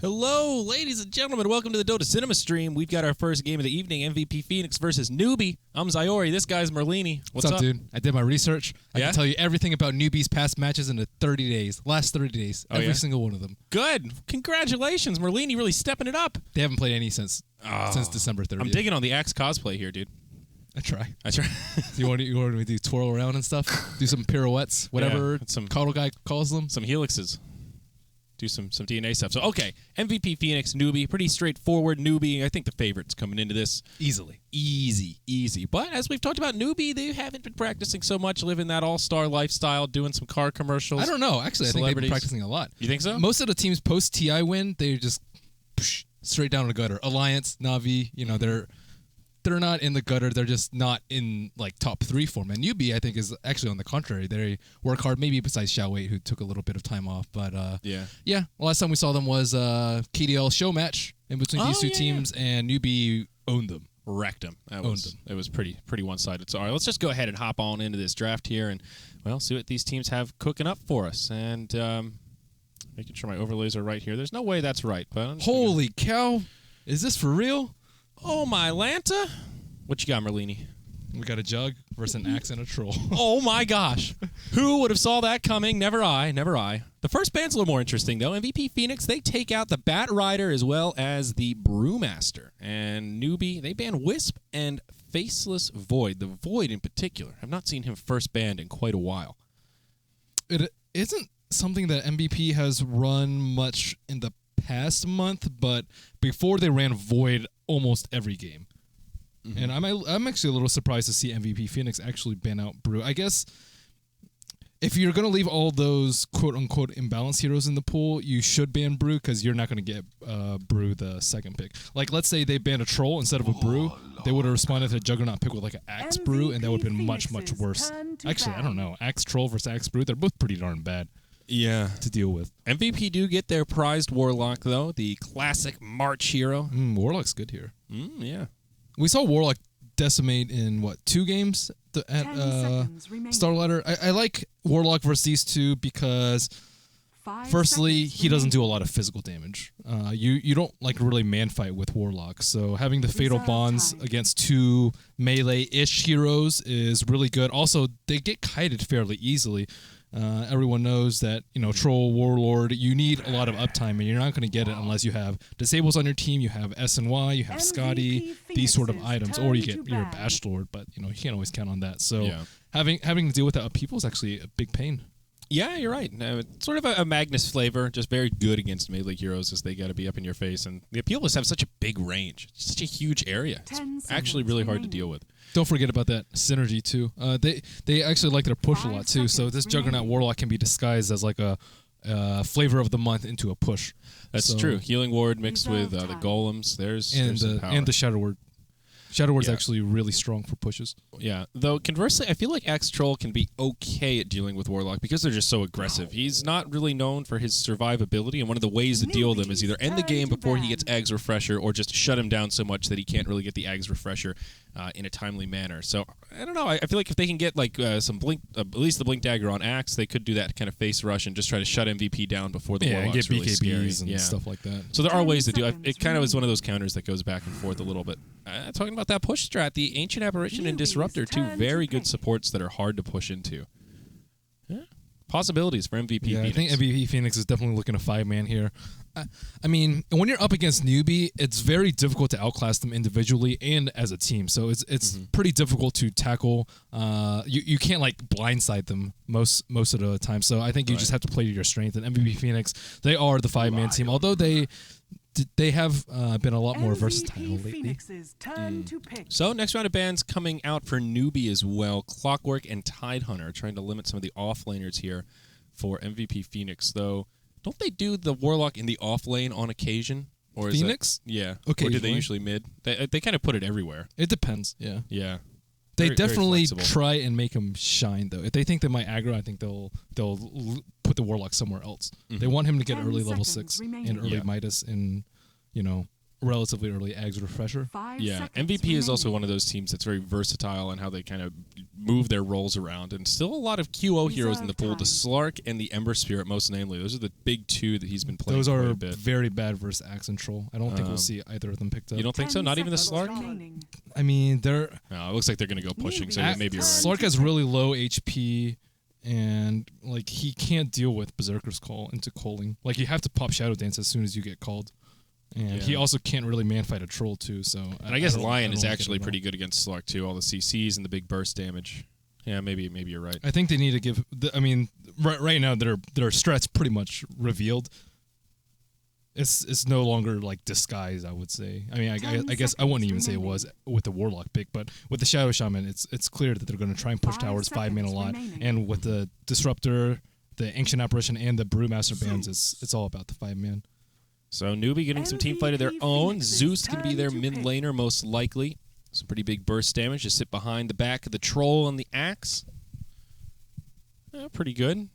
Hello, ladies and gentlemen. Welcome to the Dota Cinema stream. We've got our first game of the evening, MVP Phoenix versus Newbee. I'm Zyori. This guy's Merlini. What's up, dude? I did my research. I can tell you everything about Newbee's past matches in the 30 days. Last 30 days. Every single one of them. Good. Congratulations. Merlini really stepping it up. They haven't played any since December 30th. I'm digging on the Axe cosplay here, dude. I try. You want me to do twirl around and stuff? Do some pirouettes, whatever some Carl guy calls them? Some helixes. Do some DNA stuff. So, okay, MVP Phoenix, Newbee. Pretty straightforward Newbee. I think the favorite's coming into this. Easily. Easy. But as we've talked about Newbee, they haven't been practicing so much, living that all-star lifestyle, doing some car commercials. I don't know. Actually, I think they've been practicing a lot. You think so? Most of the teams post-TI win, they just straight down the gutter. Alliance, Na'Vi, they're not in the gutter. They're just not in like top 3 form. And Newbee, I think, is actually on the contrary. They work hard, maybe besides Xiaowei, who took a little bit of time off. But yeah. Last time we saw them was KDL show match in between these two teams, and Newbee owned them, wrecked them. It was pretty one-sided. So all right, let's just go ahead and hop on into this draft here, and see what these teams have cooking up for us. And making sure my overlays are right here. There's no way that's right, but holy cow, is this for real? Oh, my Lanta. What you got, Merlini? We got a jug versus an axe and a troll. Oh, my gosh. Who would have saw that coming? Never I. The first band's a little more interesting, though. MVP Phoenix, they take out the Bat Rider as well as the Brewmaster. And Newbee, they ban Wisp and Faceless Void. The Void in particular. I've not seen him first banned in quite a while. It isn't something that MVP has run much in the past month, but before they ran Void almost every game. Mm-hmm. And I'm actually a little surprised to see MVP Phoenix actually ban out Brew. I guess if you're going to leave all those quote-unquote imbalanced heroes in the pool, you should ban Brew because you're not going to get Brew the second pick. Like, let's say they banned a Troll instead of a Brew. They would have responded to a Juggernaut pick with like an Axe Brew, and that would have been much worse. Actually, I don't know. Axe Troll versus Axe Brew, they're both pretty darn bad. Yeah, to deal with. MVP do get their prized Warlock, though, the classic March hero. Warlock's good here. Yeah. We saw Warlock decimate in, 2 games at Starladder? I like Warlock versus these two because, firstly, he doesn't do a lot of physical damage. You don't really man fight with Warlock, so having the Fatal Bonds against 2 melee-ish heroes is really good. Also, they get kited fairly easily. Everyone knows that, Troll, Warlord, you need a lot of uptime, and you're not going to get it unless you have Disables on your team, you have S&Y, you have Scotty, these sort of items, or you get your Bash Lord, but, you can't always count on that. So having to deal with that upheaval is actually a big pain. Yeah, you're right. It's sort of a Magnus flavor, just very good against melee heroes as they got to be up in your face. And the Appealists have such a big range, such a huge area. It's actually really hard to deal with. Don't forget about that synergy, too. They actually like their push a lot, too. So this Juggernaut Warlock can be disguised as like a flavor of the month into a push. That's true. Healing Ward mixed with the Golems. There's some power. And the Shadow Ward. Shadow Ward's actually really strong for pushes. Yeah, though conversely, I feel like Axe Troll can be okay at dealing with Warlock because they're just so aggressive. He's not really known for his survivability, and one of the ways to deal with him is either end the game before he gets Ags Refresher or just shut him down so much that he can't really get the Ags Refresher in a timely manner. So, I don't know. I feel like if they can get some Blink, at least the Blink Dagger on Axe, they could do that kind of face rush and just try to shut MVP down before the Warlock's and get really BKBs scary. and stuff like that. So there are ways to do it. It kind of is one of those counters that goes back and forth a little bit. Talking about that push strat, the Ancient Apparition and Disruptor, 2 very good supports that are hard to push into. Yeah. Possibilities for MVP Phoenix. I think MVP Phoenix is definitely looking to 5-man here. I mean, when you're up against Newbee, it's very difficult to outclass them individually and as a team. So it's pretty difficult to tackle. You can't blindside them most of the time. So I think you just have to play to your strength. And MVP Phoenix, they are the 5-man team, although they have been a lot more versatile lately. So next round of bans coming out for Newbee as well. Clockwork and Tidehunter trying to limit some of the off-laners here for MVP Phoenix, though. Don't they do the Warlock in the off lane on occasion? Or is Phoenix? Yeah. Okay. Or do they usually mid? They kind of put it everywhere. It depends, yeah. Yeah. They definitely try and make him shine, though. If they think they might aggro, I think they'll put the Warlock somewhere else. They want him to get early level 6 and early Midas and, relatively early Ags refresher. Yeah, MVP is also one of those teams that's very versatile in how they kind of move their roles around. And still a lot of QO heroes in the pool. The Slark and the Ember Spirit, most namely. Those are the big two that he's been playing Those quite are a bit. very bad versus Axe and Troll. I don't think we'll see either of them picked up. You don't think so? Not even the Slark? I mean, they're... No, it looks like they're going to go pushing, so maybe you're right. Slark has really low HP, and like he can't deal with Berserker's Call into calling. Like you have to pop Shadow Dance as soon as you get called. And he also can't really man-fight a troll, too. So and I guess Lion is actually pretty good against Slark, too. All the CCs and the big burst damage. Yeah, maybe you're right. I think they need to give... I mean, right now, their strat's pretty much revealed. It's no longer, like, disguised, I would say. I mean, I guess I wouldn't even say it was with the Warlock pick, but with the Shadow Shaman, it's clear that they're going to try and push towards 5-man a lot. And with the Disruptor, the Ancient Apparition, and the Brewmaster bans, it's all about the 5-man. So Newbee getting some team fight of their own. Zeus can be their mid laner most likely. Some pretty big burst damage to sit behind the back of the troll and the axe. Pretty good.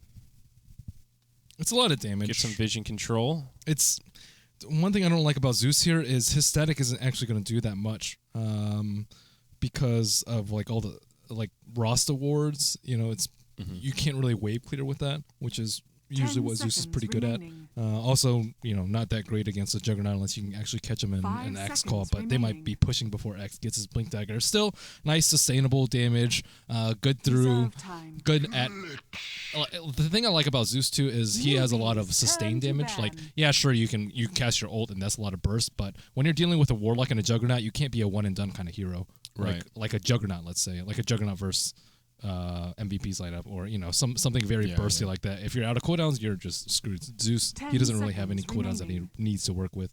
It's a lot of damage. Get some vision control. It's one thing I don't like about Zeus here is his static isn't actually going to do that much because of like all the like Rost awards. You know, it's you can't really wave clear with that, which is usually what Zeus is pretty good at. Also, you know, not that great against the Juggernaut unless you can actually catch him in an Axe call, but they might be pushing before Axe gets his Blink Dagger. Still, nice sustainable damage, good through, good at... The thing I like about Zeus, too, is he has a lot of sustained damage. Like, yeah, sure, you cast your ult, and that's a lot of burst, but when you're dealing with a Warlock and a Juggernaut, you can't be a one-and-done kind of hero. Right. Like a Juggernaut, let's say. Like a Juggernaut versus... MVP's lineup, or you know, something very bursty like that. If you're out of cooldowns, you're just screwed. Zeus, he doesn't really have any cooldowns that he needs to work with.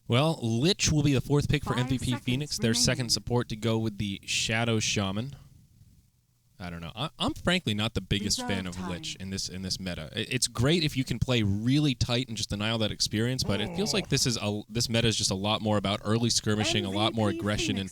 Well, Lich will be the 4th pick for MVP Phoenix, their second support to go with the Shadow Shaman. I don't know. I'm frankly not the biggest fan of Lich in this meta. It's great if you can play really tight and just deny all that experience, but it feels like this meta is just a lot more about early skirmishing, a lot more aggression, and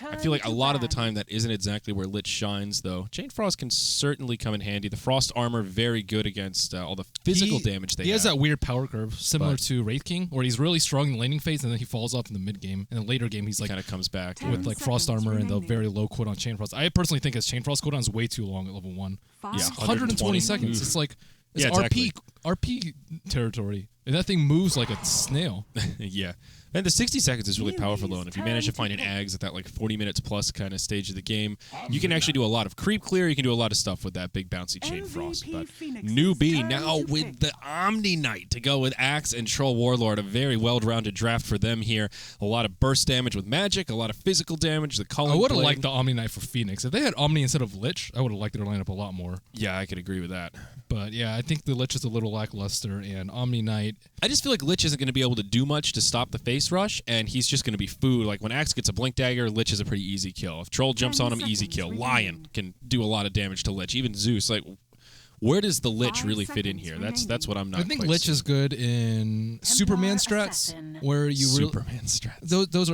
I feel like a lot of the time that isn't exactly where Lich shines, though. Chain Frost can certainly come in handy. The Frost armor, very good against all the physical damage they have. He has that weird power curve, similar to Wraith King, where he's really strong in the laning phase, and then he falls off in the mid game. And the later game, he's like kind of comes back with like Frost armor and the very low cooldown Chain Frost. I personally think his Chain Frost cooldown is way too long at level 1. Yeah, 120 seconds. It's like RP territory. And that thing moves like a snail. Yeah. And the 60 seconds is really powerful, though. And if you manage to find an Ags at that like 40 minutes plus kind of stage of the game, you can actually do a lot of creep clear. You can do a lot of stuff with that big bouncy Chain Frost. But Newbee now with the Omni Knight to go with Axe and Troll Warlord. A very well-rounded draft for them here. A lot of burst damage with magic, a lot of physical damage. The Culling I would have Blade. liked the Omni Knight for Phoenix. If they had Omni instead of Lich, I would have liked their lineup a lot more. Yeah, I could agree with that. But yeah, I think the Lich is a little lackluster, and Omni Knight... I just feel like Lich isn't going to be able to do much to stop the face rush, and he's just going to be food. Like when Axe gets a Blink Dagger, Lich is a pretty easy kill. If Troll jumps on him, easy kill. Lion can do a lot of damage to Lich. Even Zeus, like... Where does the Lich really fit in here? That's what I'm not. I think Lich is good in Superman strats, where you Superman strats. Those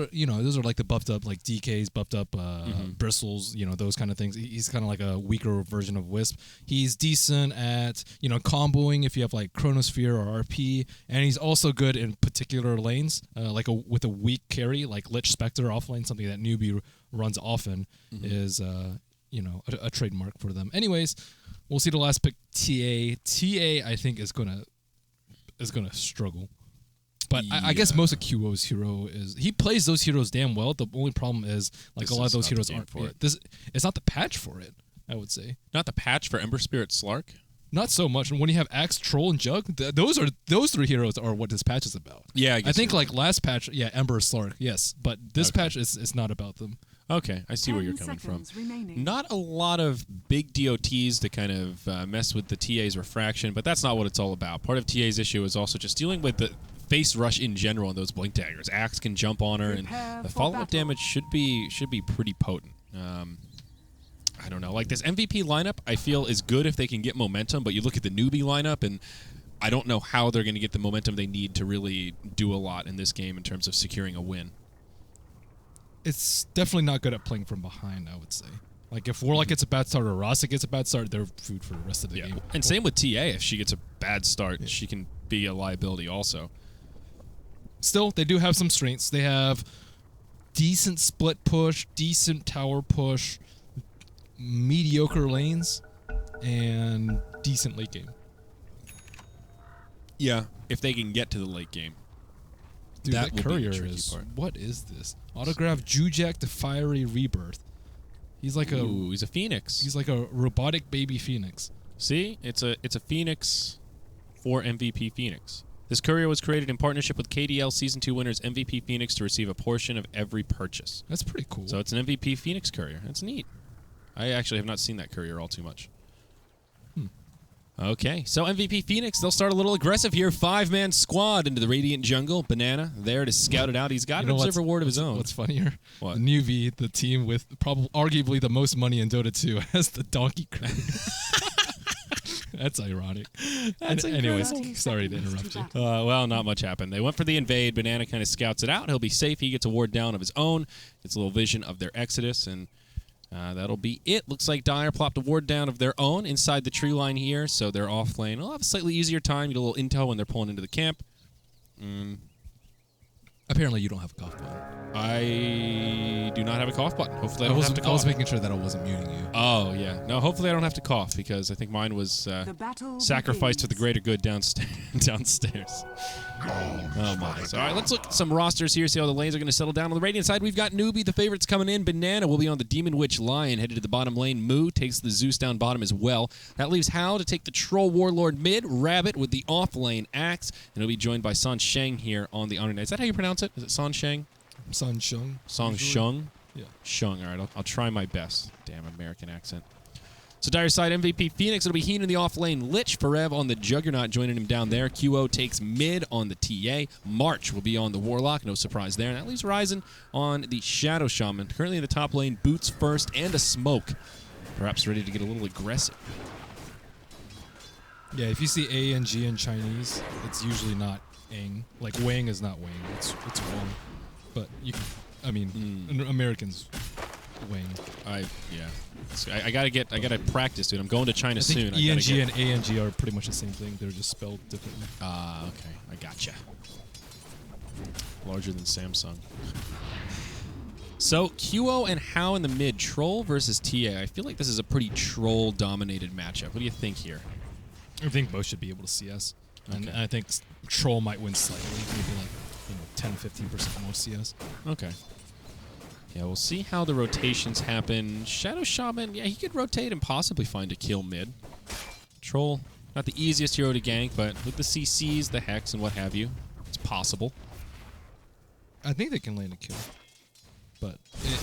are like the buffed up like DKs, buffed up bristles, those kind of things. He's kind of like a weaker version of Wisp. He's decent at comboing if you have like Chronosphere or RP, and he's also good in particular lanes, with a weak carry like Lich Spectre offlane, something that Newbee runs often is a trademark for them. Anyways. We'll see the last pick, TA. TA, I think, is gonna struggle. But yeah. I guess most of QO's hero is... He plays those heroes damn well. The only problem is, like, a lot of those heroes aren't... for it. It's not the patch for it, I would say. Not the patch for Ember Spirit Slark? Not so much. And when you have Axe, Troll, and Jug, those three heroes are what this patch is about. Yeah, I think, like, last patch, Ember, Slark, yes. But this patch is not about them. Okay, I see where you're coming from. Not a lot of big DOTs to kind of mess with the TA's refraction, but that's not what it's all about. Part of TA's issue is also just dealing with the face rush in general and those Blink Daggers. Axe can jump on her, and the follow-up damage should be pretty potent. I don't know. Like, this MVP lineup, I feel, is good if they can get momentum, but you look at the Newbee lineup, and I don't know how they're going to get the momentum they need to really do a lot in this game in terms of securing a win. It's definitely not good at playing from behind, I would say. Like, if Warlock gets a bad start or Rasa gets a bad start, they're food for the rest of the game. And same with TA. If she gets a bad start, she can be a liability also. still, they do have some strengths. They have decent split push, decent tower push, mediocre lanes, and decent late game. Yeah, if they can get to the late game. Dude, That that will be the courier tricky is... part. What is this? Autograph Jujak to Fiery Rebirth. He's like Ooh, he's a Phoenix. He's like a robotic baby Phoenix. See, it's a Phoenix for MVP Phoenix. This courier was created in partnership with KDL Season 2 winners MVP Phoenix to receive a portion of every purchase. That's pretty cool. So it's an MVP Phoenix courier. That's neat. I actually have not seen that courier all too much. Okay, so MVP Phoenix, they'll start a little aggressive here. 5-man squad into the Radiant Jungle. Banana there to scout it out. He's got an observer ward of his own. What's funnier? What? The Newbee, the team with arguably the most money in Dota 2, has the donkey crew. That's ironic. Anyways, sorry to interrupt you. Well, not much happened. They went for the invade. Banana kind of scouts it out. He'll be safe. He gets a ward down of his own. Gets a little vision of their exodus, and that'll be it. Looks like Dire plopped a ward down of their own inside the tree line here, so they're off lane. They'll have a slightly easier time. Get a little intel when they're pulling into the camp. Apparently, you don't have a cough button. I do not have a cough button. Hopefully, I don't have to cough. I was making sure that I wasn't muting you. Oh, yeah. No, hopefully I don't have to cough, because I think mine was sacrificed for the greater good downstairs. Oh, my. So, all right, let's look at some rosters here, see how the lanes are going to settle down. On the Radiant side, we've got Newbee, the favorites coming in. Banana will be on the Demon Witch Lion, headed to the bottom lane. Moo takes the Zeus down bottom as well. That leaves Hao to take the Troll Warlord mid. Rabbit with the off-lane Axe, and he'll be joined by San Sheng here on the Honor Knight. Is that how you pronounce it? Is it San Sheng? San Sheng. Song Shung? Yeah. Shung. All right, I'll try my best. Damn American accent. So Dire side MVP Phoenix. It'll be Heen in the off lane. Lich Forev on the Juggernaut joining him down there. QO takes mid on the TA. March will be on the Warlock. No surprise there. And that leaves Ryzen on the Shadow Shaman. Currently in the top lane. Boots first and a smoke. Perhaps ready to get a little aggressive. Yeah, if you see A and G in Chinese, it's usually not Eng. Like Wang is not Wang. It's Wang. But you can, I mean, Americans, Wang. I gotta practice, dude. I'm going to China I think soon. ENG and ANG are pretty much the same thing. They're just spelled differently. Okay. I gotcha. Larger than Samsung. So, QO and Hao in the mid. Troll versus TA. I feel like this is a pretty troll-dominated matchup. What do you think here? I think both should be able to CS. And I think Troll might win slightly. Maybe like 10-15% more CS. Okay. Yeah, we'll see how the rotations happen. Shadow Shaman, yeah, he could rotate and possibly find a kill mid. Troll, not the easiest hero to gank, but with the CCs, the Hex, and what have you, it's possible. I think they can land a kill. But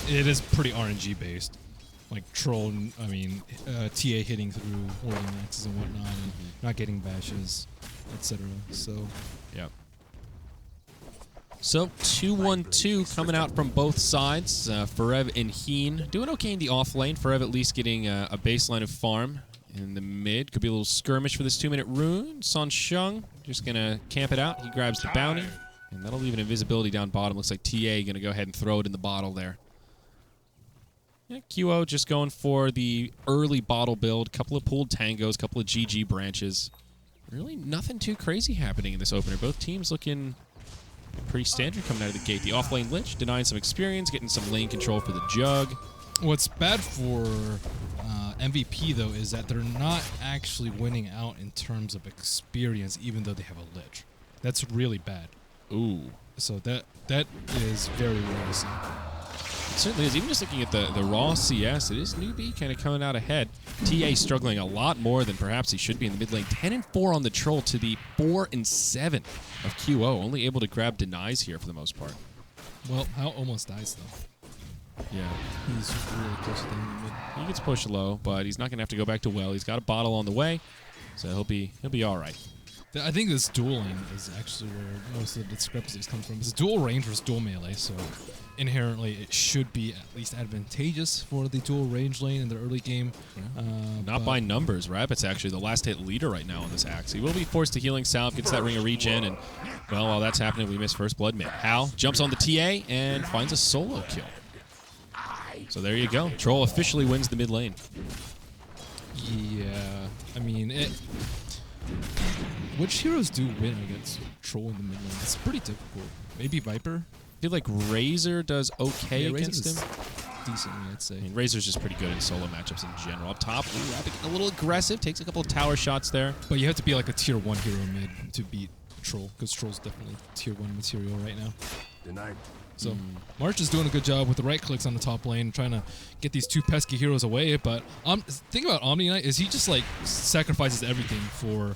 it is pretty RNG based. Like Troll, I mean, TA hitting through hoarding axes and whatnot, and not getting bashes, etc. So, yeah. So, 2-1-2 coming out from both sides. Forev and Heen doing okay in the off lane. Forev at least getting a baseline of farm in the mid. Could be a little skirmish for this 2-minute rune. San Sheng just going to camp it out. He grabs the bounty, and that'll leave an invisibility down bottom. Looks like TA going to go ahead and throw it in the bottle there. Yeah, QO just going for the early bottle build. Couple of pooled tangos, couple of GG branches. Really nothing too crazy happening in this opener. Both teams looking pretty standard coming out of the gate. The off-lane Lich denying some experience, getting some lane control for the Jug. What's bad for MVP, though, is that they're not actually winning out in terms of experience, even though they have a Lich. That's really bad. Ooh. So that is very rare to see. It certainly is. Even just looking at the raw CS, it is Newbee kind of coming out ahead. TA struggling a lot more than perhaps he should be in the mid lane. 10-4 on the Troll to the 4-7 of QO. Only able to grab denies here for the most part. Well, Hao almost dies, though. Yeah. He's really close to the mid. He gets pushed low, but he's not going to have to go back to well. He's got a bottle on the way, so he'll be all right. I think this dual lane is actually where most of the discrepancies come from. It's dual range versus dual melee, so inherently it should be at least advantageous for the dual range lane in the early game. Not by numbers. Rabbit's actually the last hit leader right now on this axe. He will be forced to healing salve, gets that ring of reach in, and well, while that's happening, we miss first blood mid. Hal jumps on the TA and finds a solo kill. So there you go. Troll officially wins the mid lane. Yeah, I mean, Which heroes do win against Troll in the mid lane? It's pretty difficult. Maybe Viper? I feel like Razor does okay against him. Decently, I'd say. I mean, Razor's just pretty good in solo matchups in general. Up top, ooh, Rabbit getting a little aggressive, takes a couple of tower shots there. But you have to be like a tier 1 hero mid to beat Troll, because Troll's definitely tier 1 material right now. Denied. So March is doing a good job with the right clicks on the top lane, trying to get these 2 pesky heroes away. But thing about Omni Knight is he just like sacrifices everything for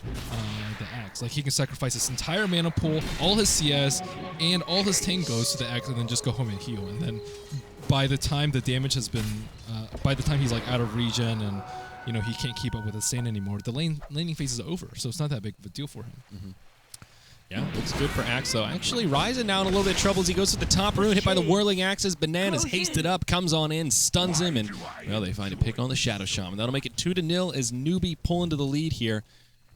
the axe. Like he can sacrifice his entire mana pool, all his CS, and all his tank goes to the axe, and then just go home and heal. And then by the time the damage has been, by the time he's like out of regen and he can't keep up with his Sand anymore, the laning phase is over. So it's not that big of a deal for him. Yeah, looks good for Axe, though. Actually, Ryzen now in a little bit of trouble as he goes to the top rune, hit by the whirling axes. Bananas hasted up, comes on in, stuns him, and, well, they find a pick on the Shadow Shaman. That'll make it 2-0 as Newbee pulling to the lead here.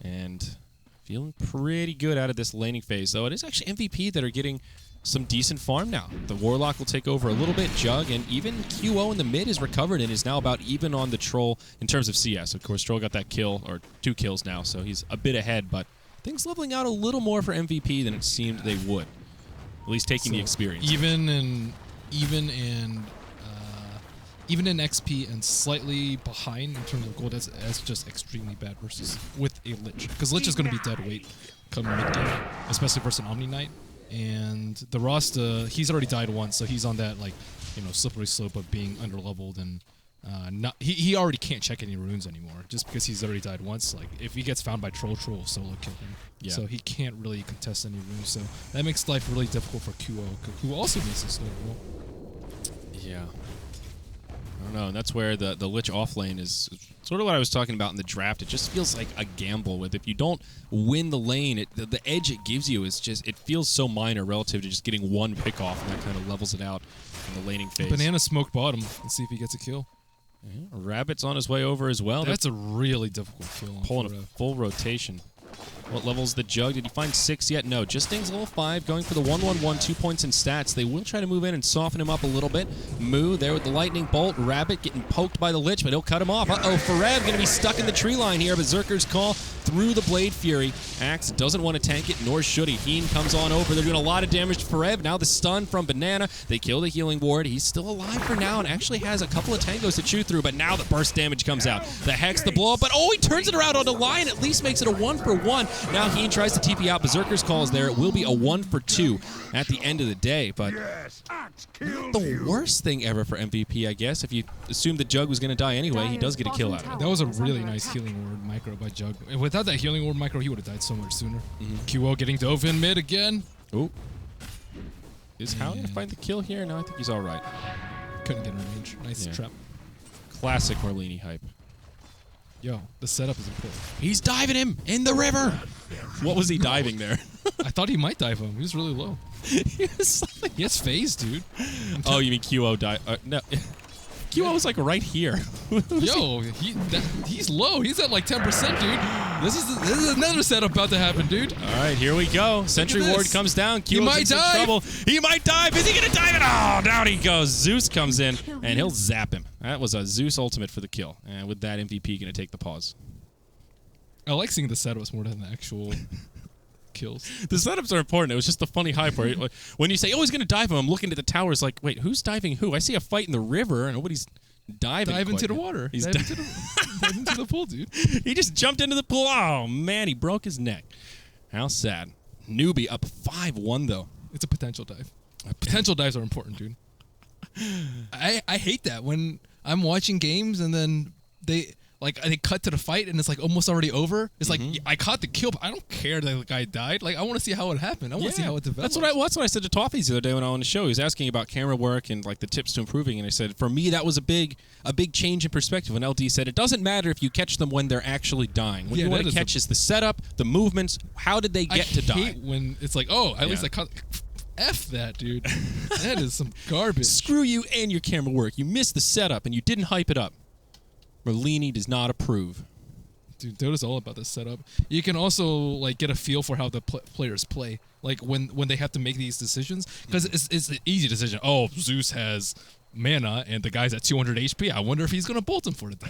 And feeling pretty good out of this laning phase, though. It is actually MVP that are getting some decent farm now. The Warlock will take over a little bit, Jug, and even QO in the mid is recovered and is now about even on the Troll in terms of CS. Of course, Troll got that kill, or 2 kills now, so he's a bit ahead, but things leveling out a little more for MVP than it seemed they would. At least taking the experience. Even in XP and slightly behind in terms of gold, that's just extremely bad versus with a Lich. Because Lich is going to be dead weight come mid game, especially versus an Omni Knight. And the Rasta, he's already died once, so he's on that slippery slope of being underleveled and he already can't check any runes anymore just because he's already died once. Like if he gets found by Troll will solo kill him. Yeah. So he can't really contest any runes. So that makes life really difficult for QO, who also needs to slow roll. Yeah. I don't know, and that's where the Lich offlane is sort of what I was talking about in the draft. It just feels like a gamble with if you don't win the lane, the edge it gives you is just, it feels so minor relative to just getting one pick off, and that kind of levels it out in the laning phase. Banana smoked bottom. Let's see if he gets a kill. Yeah, Rabbit's on his way over as well. That's a really difficult kill. Pulling a full rotation. What level's the Jug? Did he find 6 yet? No. Just Sting's level 5, going for the 1-1-1, 2 points in stats. They will try to move in and soften him up a little bit. Moo there with the lightning bolt. Rabbit getting poked by the Lich, but he'll cut him off. Uh-oh, Farev going to be stuck in the tree line here. Berserker's call through the Blade Fury. Axe doesn't want to tank it, nor should he. Heen comes on over. They're doing a lot of damage to Farev. Now the stun from Banana. They kill the healing ward. He's still alive for now and actually has a couple of tangos to chew through, but now the burst damage comes out. The Hex, the blow up, but he turns it around on the line. At least makes it a 1-for-1. Now Heen tries to TP out. Berserker's call is there. It will be a 1-for-2 at the end of the day, but not the worst thing ever for MVP, I guess. If you assume the Jug was going to die anyway, he does get a kill out of it. That was a really nice healing ward micro by Jug. Without that healing ward micro, he would have died so much sooner. QO getting dove in mid again. Ooh. Is Howie going to find the kill here? No, I think he's all right. Couldn't get in range. Nice trap. Classic Merlini hype. Yo, the setup is important. He's diving him in the river. What was he diving there? I thought he might dive him. He was really low. He has phase, dude. Oh, you mean QO dive? No. QO was like right here. Yo, he's low. He's at like 10%, dude. This is another setup about to happen, dude. All right, here we go. Sentry ward comes down. QO's in some trouble. He might dive. Is he going to dive it? Oh, down he goes. Zeus comes in, and he'll zap him. That was a Zeus ultimate for the kill. And with that, MVP going to take the pause. I like seeing the setups more than the actual kills. The setups are important. It was just the funny hype where when you say, he's going to dive him, I'm looking at the towers like, wait, who's diving who? I see a fight in the river, and nobody's diving. Dive into the water. He's dive into the pool, dude. He just jumped into the pool. Oh, man, he broke his neck. How sad. Newbee up 5-1, though. It's a potential dive. Potential dives are important, dude. I hate that when I'm watching games and then they cut to the fight and it's like almost already over. It's like I caught the kill, but I don't care that the guy died. Like I want to see how it happened. I want to see how it developed. That's what I said to Toffees the other day when I was on the show. He was asking about camera work and like the tips to improving, and I said for me that was a big change in perspective. When LD said it doesn't matter if you catch them when they're actually dying. What you want to catch is the setup, the movements. How did they get to die? I hate when it's like, at least I caught. F that, dude. That is some garbage. Screw you and your camera work. You missed the setup and you didn't hype it up. Merlini does not approve. Dude, Dota's all about the setup. You can also like get a feel for how the players play. Like when they have to make these decisions, because it's an easy decision. Oh, Zeus has mana and the guy's at 200 HP, I wonder if he's going to bolt him for it.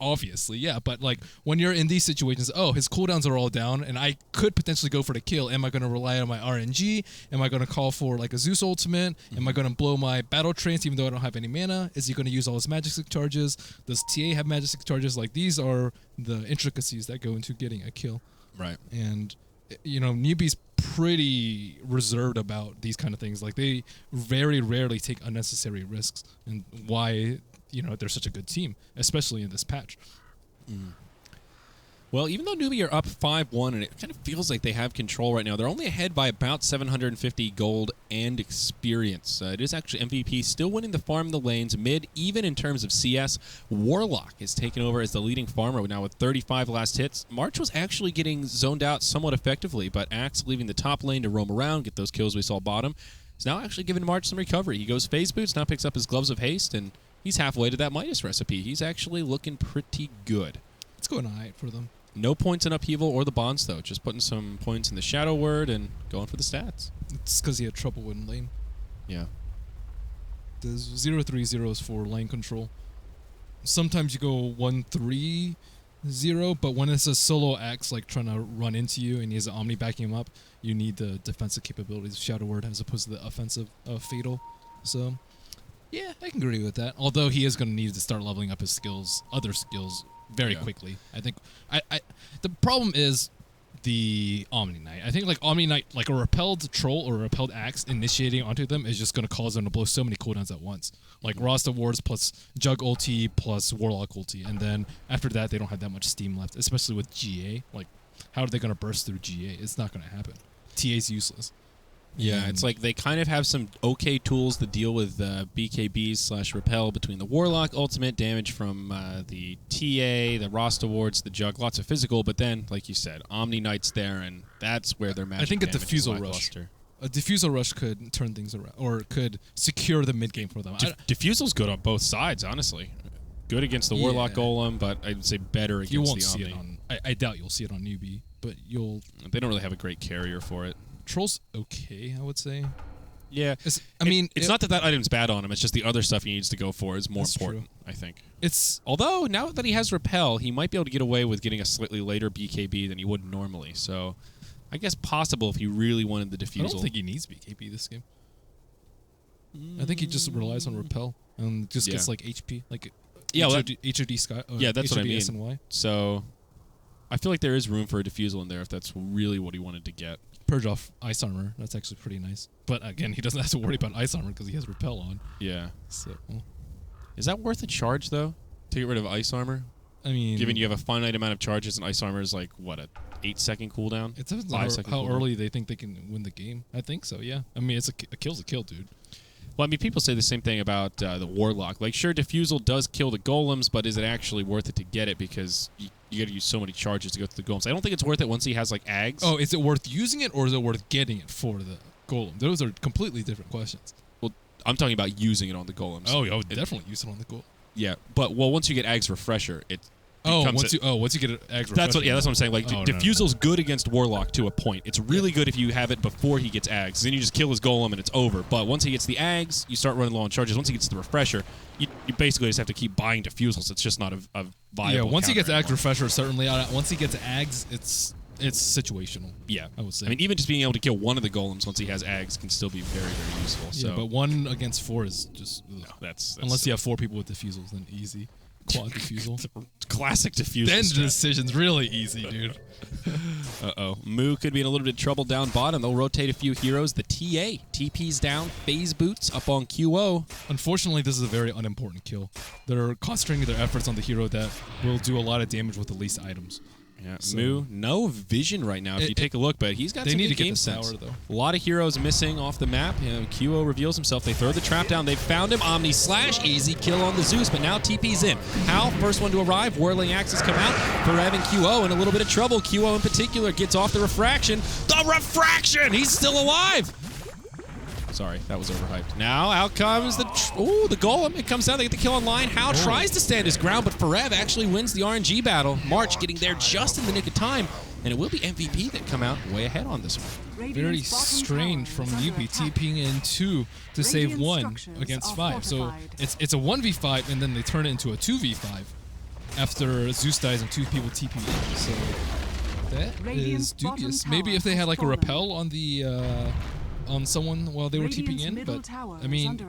Obviously, yeah. But like when you're in these situations, oh, his cooldowns are all down and I could potentially go for the kill. Am I going to rely on my RNG? Am I going to call for like a Zeus ultimate? Am I going to blow my battle trance even though I don't have any mana? Is he going to use all his Majestic charges? Does TA have Majestic charges? Like these are the intricacies that go into getting a kill. Right. And you know, Newbee's pretty reserved about these kind of things. Like they very rarely take unnecessary risks, and why, you know, they're such a good team, especially in this patch. Well, even though Newbee are up 5-1, and it kind of feels like they have control right now, they're only ahead by about 750 gold and experience. It is actually MVP still winning the farm in the lanes. Mid, even in terms of CS, Warlock is taken over as the leading farmer now with 35 last hits. March was actually getting zoned out somewhat effectively, but Axe leaving the top lane to roam around, get those kills we saw bottom, is now actually giving March some recovery. He goes phase boots, now picks up his gloves of haste, and he's halfway to that Midas recipe. He's actually looking pretty good. It's going all right for them. No points in upheaval or the bonds, though. Just putting some points in the shadow word and going for the stats. It's because he had trouble in lane. Yeah. The 0-3-0 is for lane control. Sometimes you go 1-3-0, but when it's a solo Axe like trying to run into you and he has an Omni backing him up, you need the defensive capabilities of shadow word as opposed to the offensive fatal. So, yeah, I can agree with that. Although he is going to need to start leveling up his skills, other skills, very quickly. I think the problem is the Omni Knight. I think like Omni Knight, like a repelled troll or a repelled axe initiating onto them is just going to cause them to blow so many cooldowns at once. Like Rasta wards plus Jug ulti plus Warlock ulti, and then after that they don't have that much steam left, especially with GA. Like how are they going to burst through GA? It's not going to happen. TA's useless. Yeah, it's like they kind of have some okay tools to deal with BKBs/repel between the Warlock ultimate, damage from the TA, the Rasta wards, the Jug, lots of physical, but then, like you said, Omni Knight's there, and that's where their magic I think a damage is Diffusal Rush. lackluster. A Diffusal Rush could turn things around, or could secure the mid game for them. Diffusal's good on both sides, honestly. Good against the Warlock Golem, but I'd say better against you won't the see Omni. it on. I doubt you'll see it on Newbee, but you'll. They don't really have a great carrier for it. Troll's okay, I would say. Yeah, It's not that item's bad on him. It's just the other stuff he needs to go for is more That's important. true. I think. Although now that he has repel, he might be able to get away with getting a slightly later BKB than he would normally. So, I guess possible if he really wanted the diffusal. I don't think he needs BKB this game. I think he just relies on repel and just gets like HP, like HOD Sky. That's what I mean. SNY. So, I feel like there is room for a diffusal in there if that's really what he wanted to get. Purge off Ice Armor. That's actually pretty nice. But again, he doesn't have to worry about Ice Armor because he has repel on. Yeah. So, is that worth a charge though to get rid of Ice Armor? I mean, given you have a finite amount of charges and Ice Armor is like what, a 8-second cooldown? It depends 5 on second how cooldown? early they think they can win the game. I think so. Yeah. I mean, it's a kill's a kill, dude. Well, I mean, people say the same thing about the Warlock. Like, sure, Diffusal does kill the Golems, but is it actually worth it to get it? Because you got to use so many charges to go through the Golems. I don't think it's worth it once he has, like, Ags. Oh, is it worth using it, or is it worth getting it for the Golem? Those are completely different questions. Well, I'm talking about using it on the Golems. Oh, I would definitely use it on the Golem. Yeah, but, once you get Ags Refresher, it once you get an Ags Refresher. that's what I'm saying. Like, Diffusal's no. good against Warlock to a point. It's really good if you have it before he gets Ags. Then you just kill his Golem and it's over. But once he gets the Ags, you start running low on charges. Once he gets the Refresher, you basically just have to keep buying Diffusals. It's just not a viable. Yeah, once he gets counter Ags Refresher, certainly. Once he gets Ags, it's situational. Yeah, I would say. I mean, even just being able to kill one of the Golems once he has Ags can still be very, very useful. Yeah, So, but 1 against 4 is just that's unless you have 4 people with Diffusals, then easy. Quad Diffusal. classic Diffusal. Then the strat. decision's really easy, dude. Uh-oh. Moo could be in a little bit of trouble down bottom. They'll rotate a few heroes. The TA. TP's down. Phase boots up on QO. Unfortunately, this is a very unimportant kill. They're concentrating their efforts on the hero that will do a lot of damage with the least items. Yeah, So- Moo, no vision right now if you take a look, but he's got They some need good to get game this sense. tower, though. A lot of heroes missing off the map. QO reveals himself. They throw the trap down. They've found him. Omni slash. Easy kill on the Zeus, but now TP's in. Hal, first one to arrive. Whirling Axes come out. Forev and QO in a little bit of trouble. QO in particular gets off the refraction. The refraction! He's still alive! Sorry, that was overhyped. Now out comes the Golem. It comes down. They get the kill on line. Hal tries to stand his ground, but Forev actually wins the RNG battle. March getting there just in the nick of time. and it will be MVP that come out way ahead on this one. Very strange from Newbee TPing in 2 to save 1 against 5. So it's a 1v5 and then they turn it into a 2v5 after Zeus dies and 2 people TP in. So that is dubious. Maybe if they had like a repel on the on someone while they were TPing in, but I mean,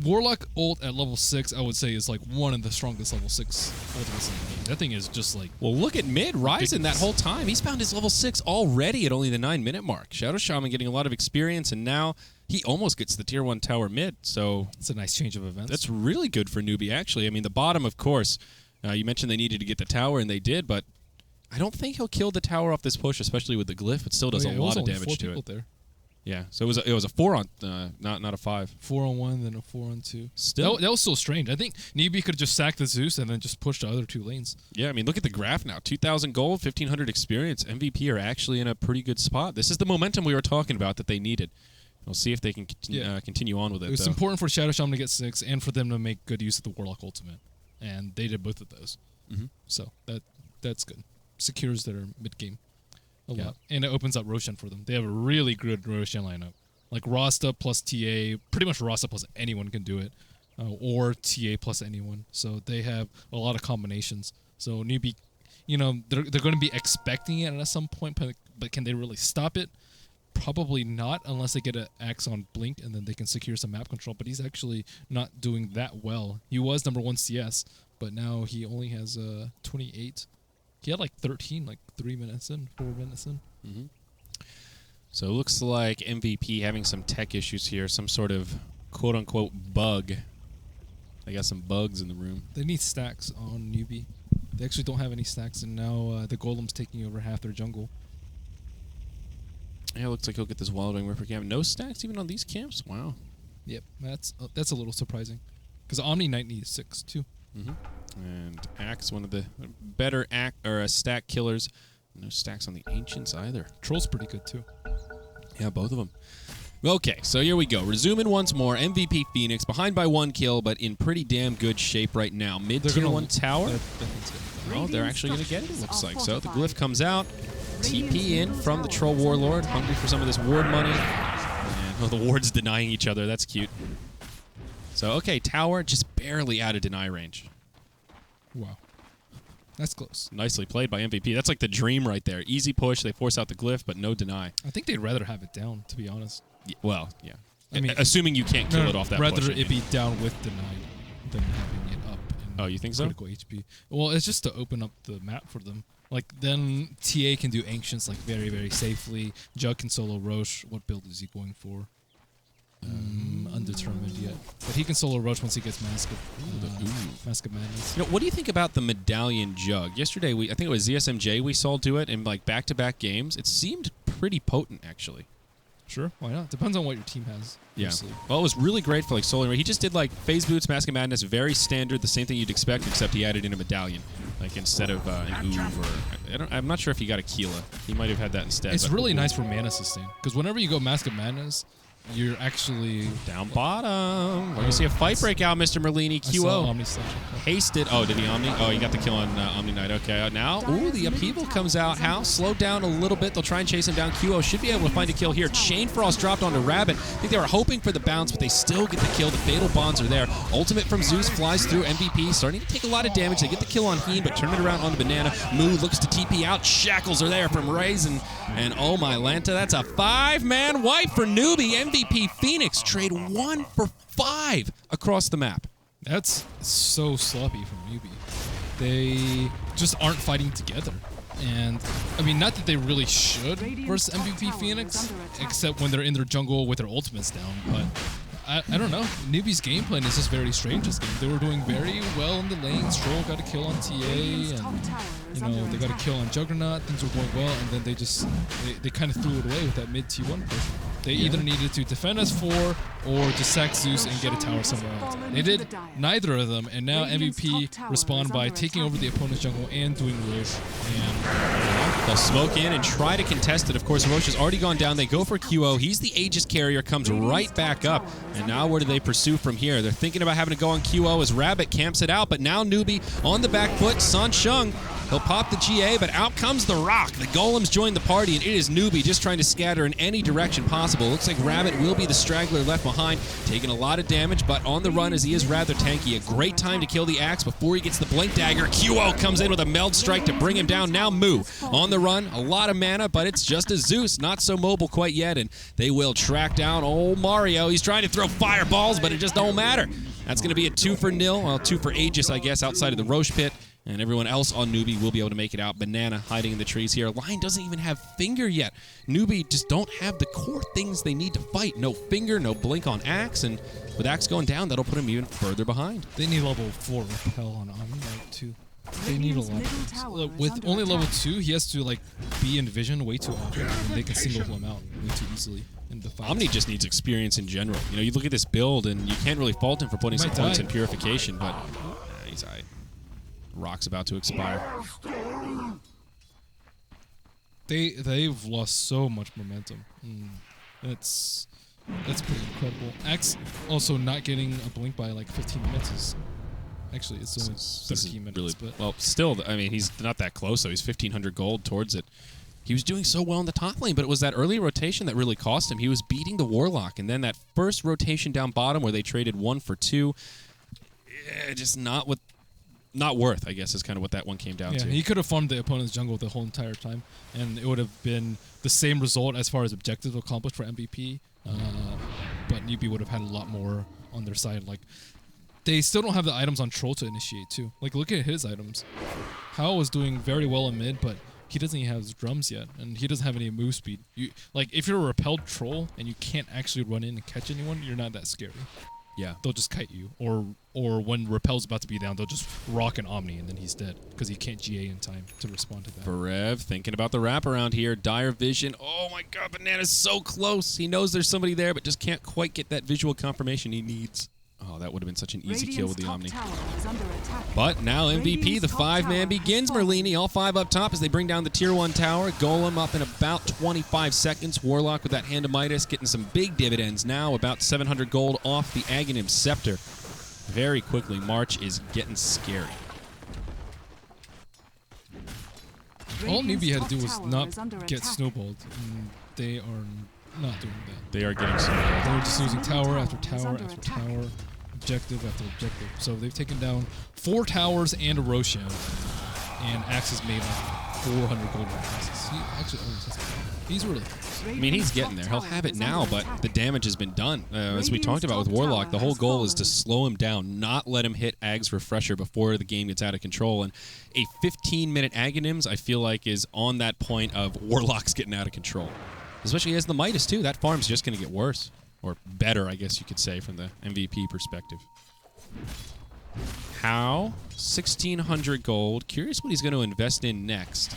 Warlock ult at level 6, I would say, is like one of the strongest level 6 ultimates in the game. That thing is just like... Well, look at mid rising that whole time. He's found his level 6 already at only the 9-minute mark. Shadow Shaman getting a lot of experience, and now he almost gets the tier 1 tower mid. So it's a nice change of events. That's really good for Newbee, actually. I mean, the bottom, of course, you mentioned they needed to get the tower, and they did, but I don't think he'll kill the tower off this push, especially with the glyph. It still does a lot of damage to it. There. Yeah, so it was a 4 on, not a 5. 4 on 1, then a 4 on 2. Still, that was so strange. I think Newbee could have just sacked the Zeus and then just pushed the other 2 lanes. Yeah, I mean, look at the graph now. 2,000 gold, 1,500 experience. MVP are actually in a pretty good spot. This is the momentum we were talking about that they needed. We'll see if they can continue on with it. It was important for Shadow Shaman to get 6 and for them to make good use of the Warlock ultimate, and they did both of those. So that's good. Secures their mid game a lot, and it opens up Roshan for them. They have a really good Roshan lineup, like Rasta plus TA. Pretty much Rasta plus anyone can do it, or TA plus anyone. So they have a lot of combinations. So Newbee, they're going to be expecting it at some point, but can they really stop it? Probably not, unless they get an axe on Blink and then they can secure some map control. But he's actually not doing that well. He was #1 CS, but now he only has 28. He had like 13, like 3 minutes in, 4 minutes in. So it looks like MVP having some tech issues here, some sort of quote-unquote bug. They got some bugs in the room. They need stacks on Newbee. They actually don't have any stacks, and now the Golem's taking over half their jungle. Yeah, it looks like he'll get this Wild Wing Ripper camp. No stacks even on these camps? Wow. Yep, that's a little surprising. Because Omni Knight needs 6, too. And Axe, one of the better stack killers. No stacks on the Ancients either. Troll's pretty good, too. Yeah, both of them. Okay, so here we go. Resuming once more. MVP Phoenix, behind by 1 kill, but in pretty damn good shape right now. Mid-tier 1 tower. Oh, they're actually going to get it, it looks like. So the glyph comes out. TP in from the Troll Warlord, hungry for some of this ward money. And the wards denying each other. That's cute. So, okay, tower just barely out of deny range. Wow. That's close. Nicely played by MVP. That's like the dream right there. Easy push. They force out the glyph, but no deny. I think they'd rather have it down, to be honest. Yeah, well, yeah. I mean, assuming you can't kill it off that rather push. Rather it be down with denied than having it up. Oh, you think so? Critical HP. Well, it's just to open up the map for them. Like, then TA can do Ancients, like, very, very safely. Jug can solo Roche. What build is he going for? Undetermined yet. But he can solo Roche once he gets Mask of Madness. What do you think about the Medallion Jug? Yesterday, I think it was ZSMJ we saw do it in, like, back-to-back games. It seemed pretty potent, actually. Sure, why not? Depends on what your team has. Yeah. Mostly. Well, it was really great for like soloing. He just did like Phase Boots, Mask of Madness, very standard, the same thing you'd expect, except he added in a Medallion, like instead of an Oov or I'm not sure if he got a Keela. He might have had that instead. It's really nice for mana sustain because whenever you go Mask of Madness, you're actually down bottom. We're gonna see a fight break out, Mr. Merlini. QO hasted. Oh, did he Omni? Oh, he got the kill on Omni Knight. Okay, now the upheaval comes out. How slowed down a little bit. They'll try and chase him down. QO should be able to find a kill here. Chain Frost dropped onto Rabbit. I think they were hoping for the bounce, but they still get the kill. The fatal bonds are there. Ultimate from Zeus flies through. MVP starting to take a lot of damage. They get the kill on Heen, but turn it around on the Banana. Moo looks to TP out. Shackles are there from Raisin, and oh my Lanta, that's a 5-man wipe for Newbee. MVP Phoenix trade 1 for 5 across the map. That's so sloppy from Newbee. They just aren't fighting together. And, I mean, not that they really should versus MVP Phoenix, except when they're in their jungle with their ultimates down, but I don't know. Newbee's game plan is just very strange this game. They were doing very well in the lanes. Troll got a kill on TA, and they got a kill on Juggernaut. Things were going well, and then they kind of threw it away with that mid T1 push. They either needed to defend S4 or just sack Zeus and get a tower somewhere else. They did neither of them, and now MVP respond by taking over the opponent's jungle and doing Roche. And they'll smoke in and try to contest it. Of course, Roche has already gone down. They go for QO. He's the Aegis carrier, comes right back up. And now where do they pursue from here? They're thinking about having to go on QO as Rabbit camps it out, but now Newbee on the back foot. San Sheng He'll pop the GA, but out comes the rock. The golems join the party, and it is Newbee just trying to scatter in any direction possible. Looks like Rabbit will be the straggler left behind, taking a lot of damage, but on the run as he is rather tanky. A great time to kill the axe before he gets the blink dagger. QO comes in with a meld strike to bring him down. Now Moo on the run, a lot of mana, but it's just a Zeus, not so mobile quite yet, and they will track down old Mario. He's trying to throw fireballs, but it just don't matter. That's going to be a 2 for nil, well, 2 for Aegis, I guess, outside of the Roche pit. And everyone else on Newbee will be able to make it out. Banana hiding in the trees here. Lion doesn't even have finger yet. Newbee just don't have the core things they need to fight. No finger, no blink on Axe, and with Axe going down, that'll put him even further behind. They need level 4 repel on Omni too. They need a lot. With only level 2, he has to like be in vision way too often, and they can single him out way too easily. In the fight. Omni just needs experience in general. You know, you look at this build, and you can't really fault him for putting some points in purification, but he's all right. Rock's about to expire. They've lost so much momentum. That's pretty incredible. Axe also not getting a blink by like 15 minutes is actually it's only 13 minutes. Really, but well, still, I mean, he's not that close though. He's 1,500 gold towards it. He was doing so well in the top lane, but it was that early rotation that really cost him. He was beating the Warlock, and then that first rotation down bottom where they traded 1 for 2, just not worth, I guess, is kind of what that one came down to. He could have farmed the opponent's jungle the whole entire time, and it would have been the same result as far as objectives accomplished for MVP, but Newbee would have had a lot more on their side. Like, they still don't have the items on Troll to initiate, too. Like, look at his items. Hao was doing very well in mid, but he doesn't even have his drums yet, and he doesn't have any move speed. Like, if you're a repelled Troll and you can't actually run in and catch anyone, you're not that scary. Yeah. They'll just kite you. Or when Repel's about to be down, they'll just rock an Omni and then he's dead because he can't GA in time to respond to that. Barev thinking about the wraparound here. Dire vision. Oh my god, Banana's so close. He knows there's somebody there, but just can't quite get that visual confirmation he needs. Oh, that would have been such an easy kill with the Omni. But now MVP, the 5-man begins. Merlini, all 5 up top as they bring down the tier 1 tower. Golem up in about 25 seconds. Warlock with that Hand of Midas getting some big dividends now. About 700 gold off the Aghanim Scepter. Very quickly, March is getting scary. All Newbee had to do was not get snowballed, and they are not doing that. They are getting snowballed. They're just losing tower after tower after tower, objective after objective. So they've taken down 4 towers and a Roshan, and Axe has made like 400 gold passes. He actually almost has He's really close. I mean, he's getting there. He'll have it now, but the damage has been done. As we talked about with Warlock, the whole goal is to slow him down, not let him hit Ag's Refresher before the game gets out of control. And a 15-minute Aghanims, I feel like, is on that point of Warlock's getting out of control. Especially as the Midas, too. That farm's just going to get worse. Or better, I guess you could say, from the MVP perspective. How? 1,600 gold. Curious what he's going to invest in next.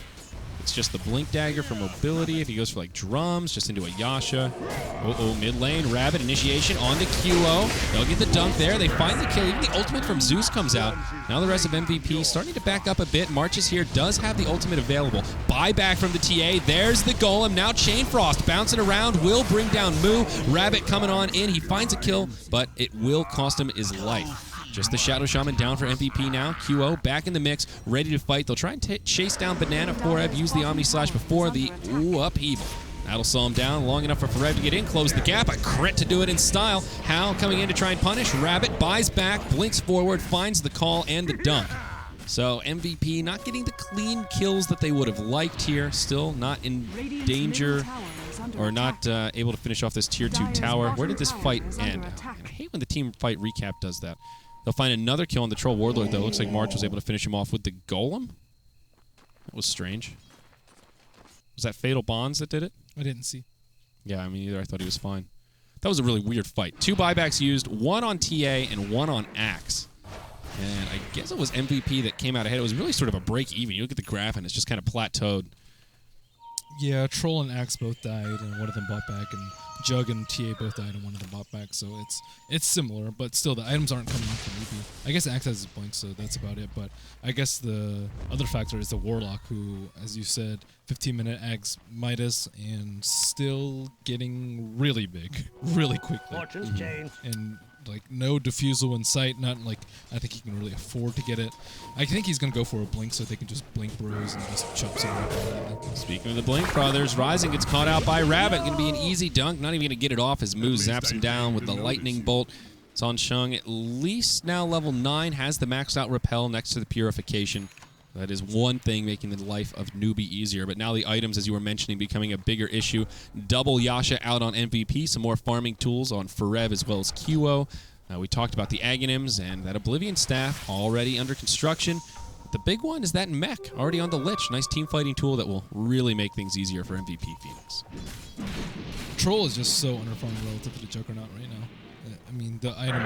It's just the Blink Dagger for mobility. If he goes for like drums, just into a Yasha. Mid lane, Rabbit, initiation onto QO. They'll get the dunk there. They find the kill. Even the ultimate from Zeus comes out. Now the rest of MVP starting to back up a bit. Marches here, does have the ultimate available. Buyback from the TA. There's the Golem. Now Chain Frost bouncing around. Will bring down Moo. Rabbit coming on in. He finds a kill, but it will cost him his life. Just the Shadow Shaman down for MVP now. QO back in the mix, ready to fight. They'll try and chase down Banana. Forev used the Omni Slash before the upheaval. That'll slow him down long enough for Forev to get in, close the gap. A crit to do it in style. Hal coming in to try and punish. Rabbit buys back, blinks forward, finds the call and the dunk. So MVP not getting the clean kills that they would have liked here. Still not in danger or not able to finish off this tier 2 tower. Where did this fight end? I hate when the team fight recap does that. They'll find another kill on the Troll Warlord, though. Looks like March was able to finish him off with the Golem. That was strange. Was that Fatal Bonds that did it? I didn't see. Yeah, I mean, either I thought he was fine. That was a really weird fight. 2 buybacks used, 1 on TA and 1 on Axe. And I guess it was MVP that came out ahead. It was really sort of a break even. You look at the graph and it's just kind of plateaued. Yeah, Troll and Axe both died, and one of them bought back, and Jug and TA both died, and one of them bought back. So it's similar, but still the items aren't coming in from Newbee. I guess Axe has his blank, so that's about it. But I guess the other factor is the Warlock, who, as you said, 15-minute Axe Midas, and still getting really big, really quickly. Fortune's changed. And like no defusal in sight. Not like I think he can really afford to get it. I think he's gonna go for a blink so they can just blink bros and just chop some. Speaking of the Blink Brothers, Rising gets caught out by Rabbit. Going to be an easy dunk. Not even going to get it off as Moo zaps him down with the lightning bolt. Son Shung, at least now level 9, has the maxed out repel next to the purification. That is one thing making the life of Newbee easier. But now the items, as you were mentioning, becoming a bigger issue. Double Yasha out on MVP. Some more farming tools on Forev as well as QO. We talked about the Aghanims and that Oblivion Staff already under construction. The big one is that mech already on the Lich. Nice team fighting tool that will really make things easier for MVP Phoenix. Troll is just so underfarmed relative to the Juggernaut right now. I mean, the item,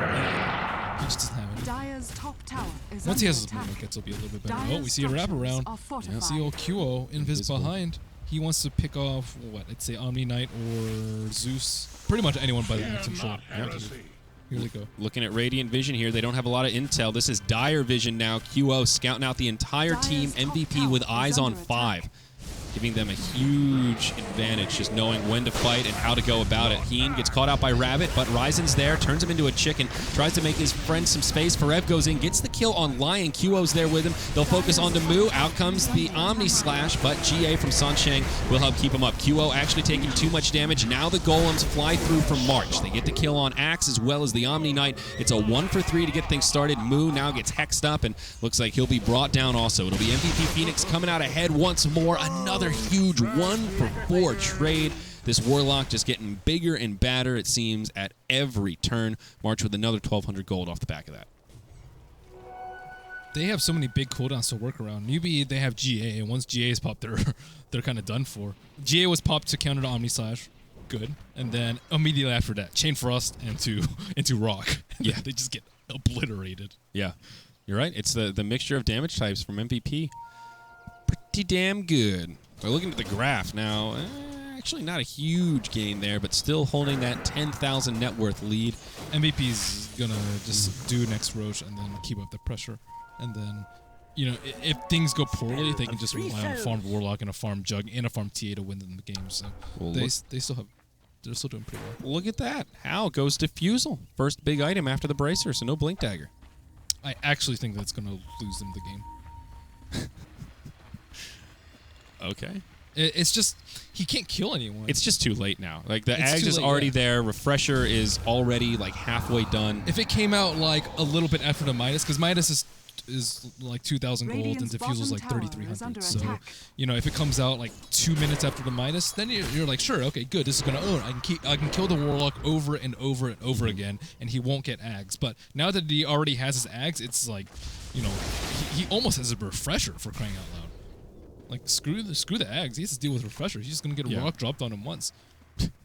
he just doesn't have it. Dire's top tower is Once he has his attack. movement kits, it'll be a little bit better. Dire's Oh, we see a wraparound. yeah. See old QO invisible behind. He wants to pick off, what, I'd say Omni Knight or Zeus. Pretty much anyone but the control. Here we go. Looking at Radiant Vision here, they don't have a lot of intel. This is Dire Vision now. QO scouting out the entire team. MVP with eyes on 5. Giving them a huge advantage, just knowing when to fight and how to go about it. Heen gets caught out by Rabbit, but Ryzen's there, turns him into a chicken, tries to make his friend some space. Forev goes in, gets the kill on Lion. QO's there with him. They'll focus on Moo. Out comes the Omni Slash, but GA from Sansheng will help keep him up. QO actually taking too much damage. Now the Golems fly through from March. They get the kill on Axe as well as the Omni Knight. It's a 1 for 3 to get things started. Moo now gets hexed up and looks like he'll be brought down also. It'll be MVP Phoenix coming out ahead once more. Another huge 1 for 4 trade. This Warlock just getting bigger and badder, it seems, at every turn. March with another 1,200 gold off the back of that. They have so many big cooldowns to work around. Newbee, they have GA, and once GA is popped, they're kind of done for. GA was popped to counter the Omni Slash. Good. And then immediately after that, Chain Frost into Rock. Yeah. They just get obliterated. Yeah. You're right. It's the mixture of damage types from MVP. Pretty damn good. We're looking at the graph now. Actually, not a huge gain there, but still holding that 10,000 net worth lead. MVP's gonna just do next Roche and then keep up the pressure. And then, you know, if things go poorly, they can just rely on a farmed Warlock and a farmed Jug and a farmed TA to win them the game. So they're still doing pretty well. Look at that. How goes Diffusal. First big item after the Bracer, so no Blink Dagger. I actually think that's gonna lose them the game. Okay. It's just, he can't kill anyone. It's just too late now. Like, the It's Ags too is late, already yeah. there. Refresher is already, like, halfway done. If it came out, like, a little bit after the Midas, because Midas is like 2,000 gold and Diffusal's like 3,300. So, you know, if it comes out, like, 2 minutes after the Midas, then you're like, sure, okay, good, this is going to own. I can kill the Warlock over and over and over again, and he won't get Ags. But now that he already has his Ags, it's like, you know, he almost has a Refresher for crying out loud. Like, screw the Ags. He has to deal with Refresher. He's just going to get a Rock dropped on him once.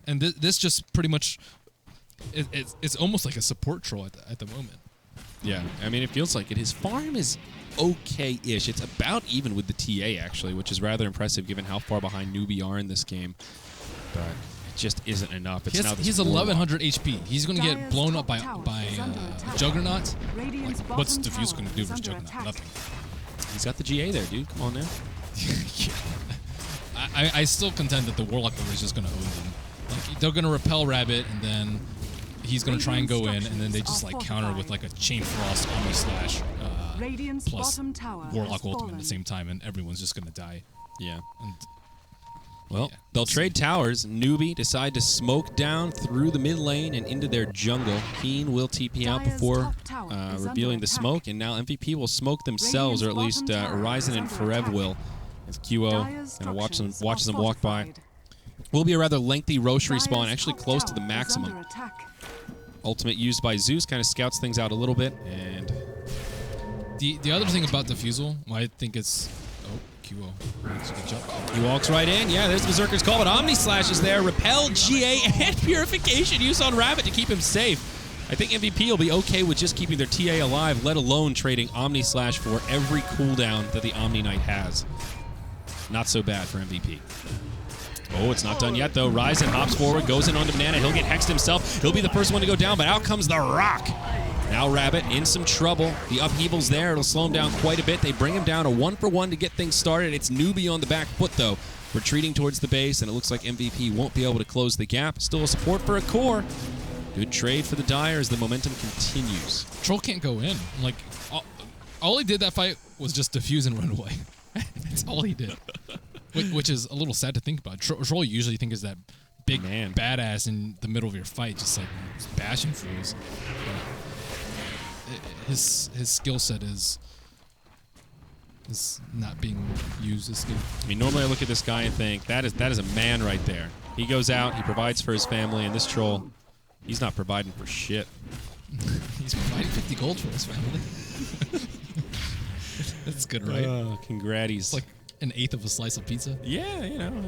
And this just pretty much, it's almost like a support troll at the moment. Yeah, I mean, it feels like it. His farm is okay-ish. It's about even with the TA, actually, which is rather impressive given how far behind Newbee are in this game. But it just isn't enough. It's now this he's Warlock. 1,100 HP. He's going to get blown up by Juggernaut. What's Diffuse going to do versus Juggernaut? Nothing. He's got the GA there, dude. Come on now. Yeah. I still contend that the Warlock is just going to own them. Like, they're going to repel Rabbit, and then he's going to try and go in, and then they just like counter with like a Chain Frost, Omni Slash, plus Warlock Ultimate at the same time, and everyone's just going to die. Yeah. And well, yeah. they'll trade towers. Newbee decide to smoke down through the mid lane and into their jungle. Keen will TP out before revealing the smoke, and now MVP will smoke themselves, or at least Horizon and Forev will. As QO kind of watches them walk by. Will be a rather lengthy Roche respawn, actually close to the maximum. Ultimate used by Zeus kind of scouts things out a little bit, and the other thing about Diffusal, I think it's QO. Good jump. He walks right in. Yeah, there's Berserker's call, but Omni Slash is there. Repel, GA, and Purification use on Rabbit to keep him safe. I think MVP will be okay with just keeping their TA alive, let alone trading Omni Slash for every cooldown that the Omni Knight has. Not so bad for MVP. Oh, it's not done yet, though. Ryzen hops forward, goes in onto Banana. He'll get hexed himself. He'll be the first one to go down, but out comes the Rock. Now Rabbit in some trouble. The upheaval's there. It'll slow him down quite a bit. They bring him down a 1-for-1 to get things started. It's Newbee on the back foot, though, retreating towards the base, and it looks like MVP won't be able to close the gap. Still a support for a core. Good trade for the Dire as the momentum continues. Troll can't go in. Like, all he did that fight was just defuse and run away. That's all he did. Which is a little sad to think about. Troll usually think is that big badass in the middle of your fight, just like bashing fools. His skill set is not being used as good. I mean, normally I look at this guy and think that is a man right there. He goes out, he provides for his family, and this troll, he's not providing for shit. He's providing 50 gold for his family. That's good, right? Congrats. It's like an eighth of a slice of pizza. Yeah, you know, I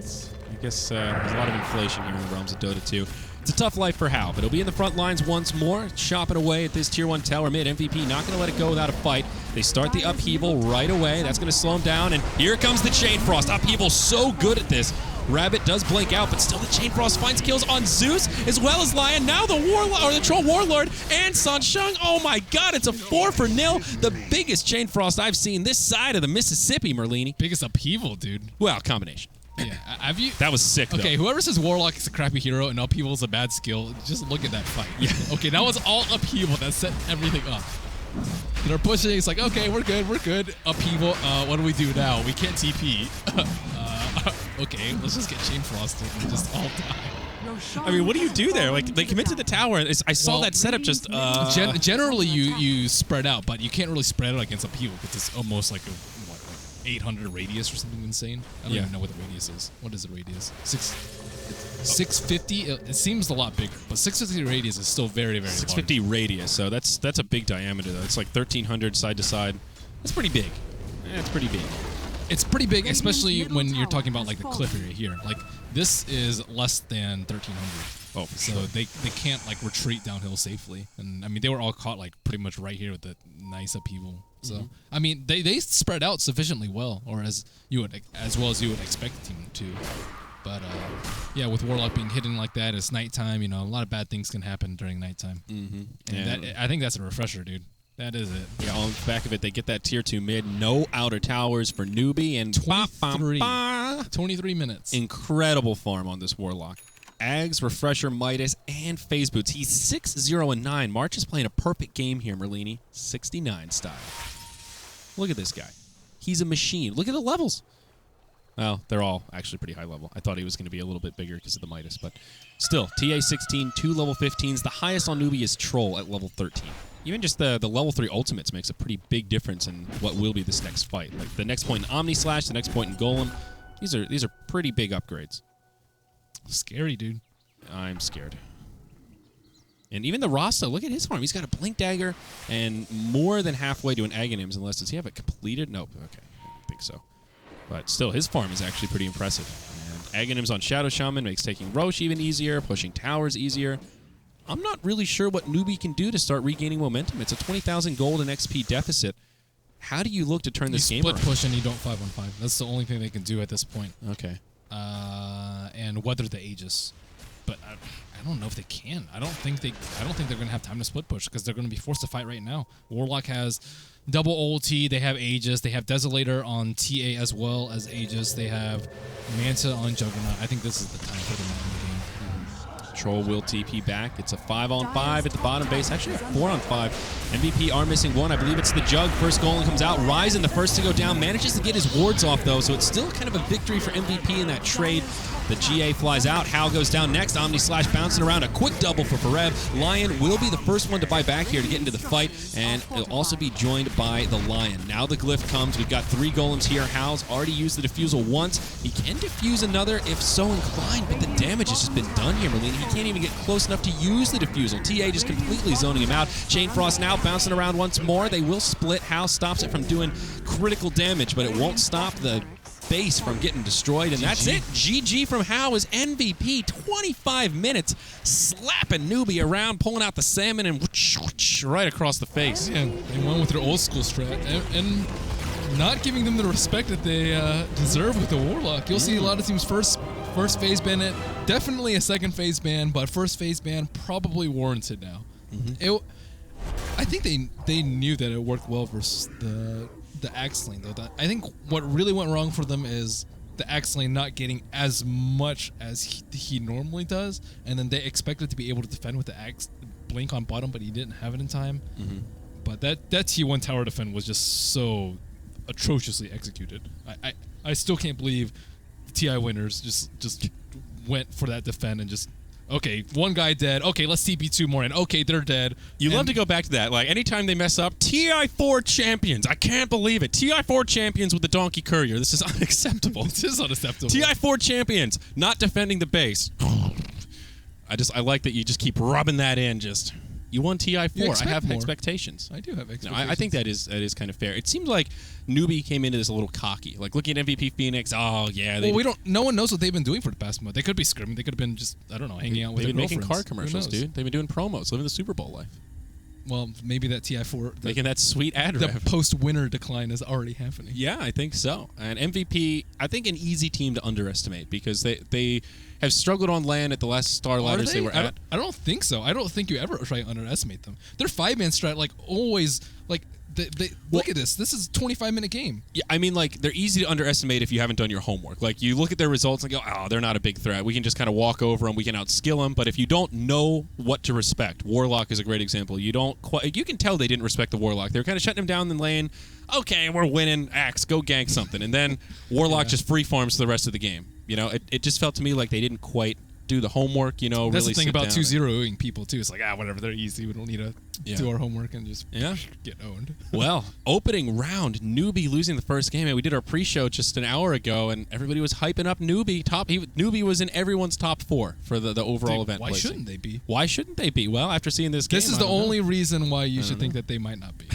guess there's a lot of inflation here in the realms of Dota 2. It's a tough life for Hal, but he'll be in the front lines once more, chopping away at this Tier 1 tower mid. MVP not going to let it go without a fight. They start the upheaval right away. That's going to slow him down, and here comes the Chain Frost. Upheaval so good at this. Rabbit does blink out, but still the Chain Frost finds kills on Zeus as well as Lion. Now the Troll Warlord and Sansheng. Oh my god, it's a 4-0. The biggest Chain Frost I've seen this side of the Mississippi, Merlini. Biggest upheaval, dude. Well, combination. Yeah, have you? That was sick, though. Okay, whoever says Warlock is a crappy hero and Upheaval is a bad skill, just look at that fight. Yeah. Okay, that was all Upheaval that set everything up. They're pushing, it's like, okay, we're good. Upheaval, what do we do now? We can't TP. Okay, let's just get Chain Frosted and just all die. I mean, what do you do there? Like, they commit to the tower, and I saw that setup just... Generally, you spread out, but you can't really spread out against Upheaval because it's almost like a 800 radius or something insane. I don't even know what the radius is. What is the radius? 650? It seems a lot bigger, but 650 radius is still very, very 650 large. radius, so that's a big diameter, though. It's like 1,300 side to side. That's pretty big. Yeah, it's pretty big. It's pretty big, especially when you're talking about like the cliff area here. Like, this is less than 1,300. Oh, so they can't like retreat downhill safely. And I mean, they were all caught like pretty much right here with the nice upheaval. So I mean, they spread out sufficiently well, or as well as you would expect the team to. But yeah, with Warlock being hidden like that, it's nighttime. You know, a lot of bad things can happen during nighttime. And I think that's a refresher, dude. That is it. Yeah, on the back of it, they get that Tier 2 mid. No outer towers for Newbee. And 23 minutes. Incredible farm on this Warlock. Ags, Refresher, Midas, and Phase Boots. He's 6-0-9. March is playing a perfect game here, Merlini. 69 style. Look at this guy. He's a machine. Look at the levels. Well, they're all actually pretty high level. I thought he was going to be a little bit bigger because of the Midas, but still, TA 16, 2 level 15s. The highest on Newbee is Troll at level 13. Even just the level 3 ultimates makes a pretty big difference in what will be this next fight. Like the next point in Omni Slash, the next point in Golem. These are pretty big upgrades. Scary, dude. I'm scared. And even the Rasta, look at his farm. He's got a Blink Dagger and more than halfway to an Aghanims, unless does he have it completed? Nope. Okay, I don't think so. But still, his farm is actually pretty impressive. And Aghanims on Shadow Shaman makes taking Roche even easier, pushing towers easier. I'm not really sure what Newbee can do to start regaining momentum. It's a 20,000 gold and XP deficit. How do you look to turn this game around? Split push and you don't 5-on-5. That's the only thing they can do at this point. Okay. And weather the Aegis. But I don't know if they can. I don't think they're going to have time to split push because they're going to be forced to fight right now. Warlock has double ulti. They have Aegis. They have Desolator on TA as well as Aegis. They have Manta on Juggernaut. I think this is the time for them to end the game. Troll will TP back. It's a 5-on-5 at the bottom base. Actually, a 4-on-5. MVP are missing one. I believe it's the Jug. First golem comes out. Ryzen, the first to go down. Manages to get his wards off, though, so it's still kind of a victory for MVP in that trade. The GA flies out. Hal goes down next. Omni Slash bouncing around. A quick double for Farev. Lion will be the first one to buy back here to get into the fight, and he'll also be joined by the Lion. Now the Glyph comes. We've got 3 golems here. Hal's already used the defusal once. He can defuse another if so inclined, but the damage has just been done here, Merlini. He can't even get close enough to use the defusal. TA just completely zoning him out. Chain Frost now bouncing around once more. They will split. Hal stops it from doing critical damage, but it won't stop the base from getting destroyed, and that's it. GG from Hal is MVP. 25 minutes slapping Newbee around, pulling out the salmon and right across the face. Yeah, they went with their old school strat and not giving them the respect that they deserve with the Warlock. You'll see a lot of teams first phase ban it, definitely a second phase ban, but first phase ban probably warranted now. I think they knew that it worked well versus the Axe lane, though. I think what really went wrong for them is the Axe lane not getting as much as he normally does, and then they expected to be able to defend with the Axe blink on bottom, but he didn't have it in time. But that T1 tower defend was just so atrociously executed. I still can't believe the TI winners just went for that defend and just, okay, one guy dead. Okay, let's TP2 more in. Okay, they're dead. You love to go back to that. Like, anytime they mess up, TI4 champions. I can't believe it. TI4 champions with the Donkey Courier. This is unacceptable. This is unacceptable. TI4 champions not defending the base. I like that you just keep rubbing that in. Just, you won TI4. I have more. expectations. I do have expectations. No, I think that is kind of fair. It seems like Newbee came into this a little cocky. Like, looking at MVP Phoenix, oh yeah. No one knows what they've been doing for the past month. They could be scrimming. They could have been just, I don't know, hanging out with their girlfriends. They've been making car girlfriends. commercials, dude. They've been doing promos, living the Super Bowl life. Well, maybe that TI4, making that sweet ad the rev. post-winner decline is already happening. Yeah, I think so. And MVP, I think an easy team to underestimate because they have struggled on land at the last star ladders they were at. I don't think so. I don't think you ever try to underestimate them. Their 5-man strat, like, always, like, look at this. This is a 25-minute game. Yeah, I mean, like, they're easy to underestimate if you haven't done your homework. Like, you look at their results and go, oh, they're not a big threat. We can just kind of walk over them. We can outskill them. But if you don't know what to respect, Warlock is a great example. You can tell they didn't respect the Warlock. They were kind of shutting him down in the lane. Okay, we're winning. Axe, go gank something. And then Warlock just free farms the rest of the game. You know, it just felt to me like they didn't quite do the homework, you know. That's really the thing about 2-0-ing people, too. It's like, whatever, they're easy. We don't need to do our homework and just get owned. Well, opening round, Newbee losing the first game. And we did our pre-show just an hour ago, and everybody was hyping up Newbee. Newbee was in everyone's top 4 for the overall event. Why shouldn't they be? Why shouldn't they be? Well, after seeing this game, this is the only reason why you should think that they might not be.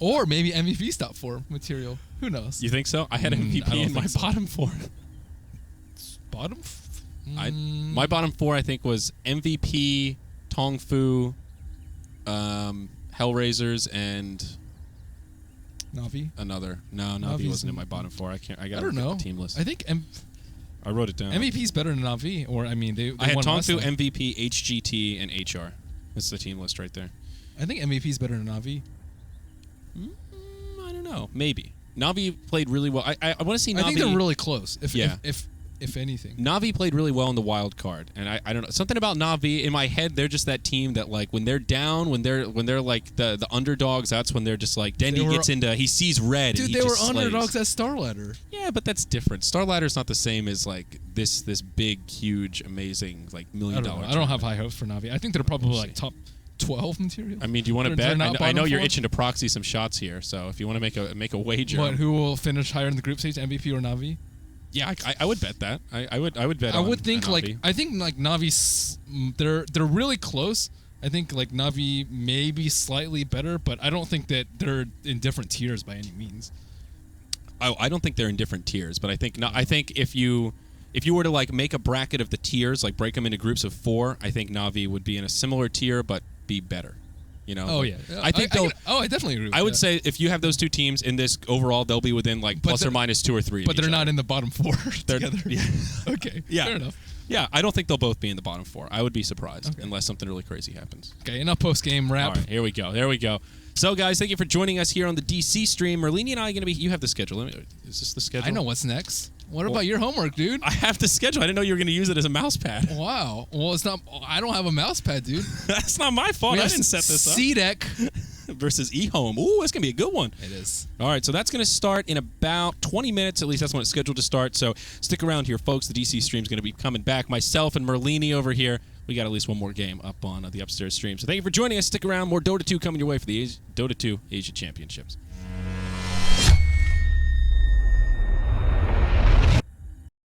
Or maybe MVP's top 4 material. Who knows? You think so? I had MVP in my bottom 4. Bottom? My bottom 4, I think, was MVP, Tongfu, Hellraisers, and Na'Vi. Another. No, Na'Vi wasn't in my bottom 4. I don't know. The team list. I think I wrote it down. MVP's better than Na'Vi, or I mean, they I had won Tongfu, last time. MVP, HGT, and HR. That's the team list right there. I think MVP's better than Na'Vi. I don't know. Maybe. Na'Vi played really well. I want to see Na'Vi. I think they're really close. If anything, Na'Vi played really well in the wild card, and I don't know, something about Na'Vi in my head. They're just that team that, like, when they're down, when they're like the underdogs, that's when they're just like Dendy gets into, he sees red. Dude, and he they were just underdogs at Star Ladder. Yeah, but that's different. Star Ladder's not the same as like this big, huge, amazing, like $1 million. I don't have high hopes for Na'Vi. I think they're probably like top 12 material. I mean, do you want to bet? I know you're itching to proxy some shots here, so if you want to make a wager, who will finish higher in the group stage, MVP or Na'Vi? Yeah, I would bet that. I would bet. I would think Na'Vi's they're really close. I think like Na'Vi may be slightly better, but I don't think that they're in different tiers by any means. I don't think they're in different tiers, but I think if you were to like make a bracket of the tiers, like break them into groups of 4, I think Na'Vi would be in a similar tier but be better. You know? Oh yeah. I think I definitely agree with I would that. say if you have those two teams in this overall, they'll be within like plus or minus 2 or 3. But they're not in the bottom 4 together. Yeah. Okay. Yeah. Fair enough. Yeah, I don't think they'll both be in the bottom 4. I would be surprised unless something really crazy happens. Okay, enough post-game wrap. All right, here we go. There we go. So, guys, thank you for joining us here on the DC stream. Merlini and I are going to be... You have the schedule. Is this the schedule? I know what's next. What about your homework, dude? I have the schedule. I didn't know you were going to use it as a mouse pad. Wow. Well, it's not... I don't have a mouse pad, dude. That's not my fault. I didn't set this up. C-Deck versus eHome. Ooh, that's going to be a good one. It is. All right, so that's going to start in about 20 minutes. At least that's when it's scheduled to start. So stick around here, folks. The DC stream is going to be coming back. Myself and Merlini over here. We got at least one more game up on the upstairs stream. So thank you for joining us. Stick around. More Dota 2 coming your way for the Dota 2 Asia Championships.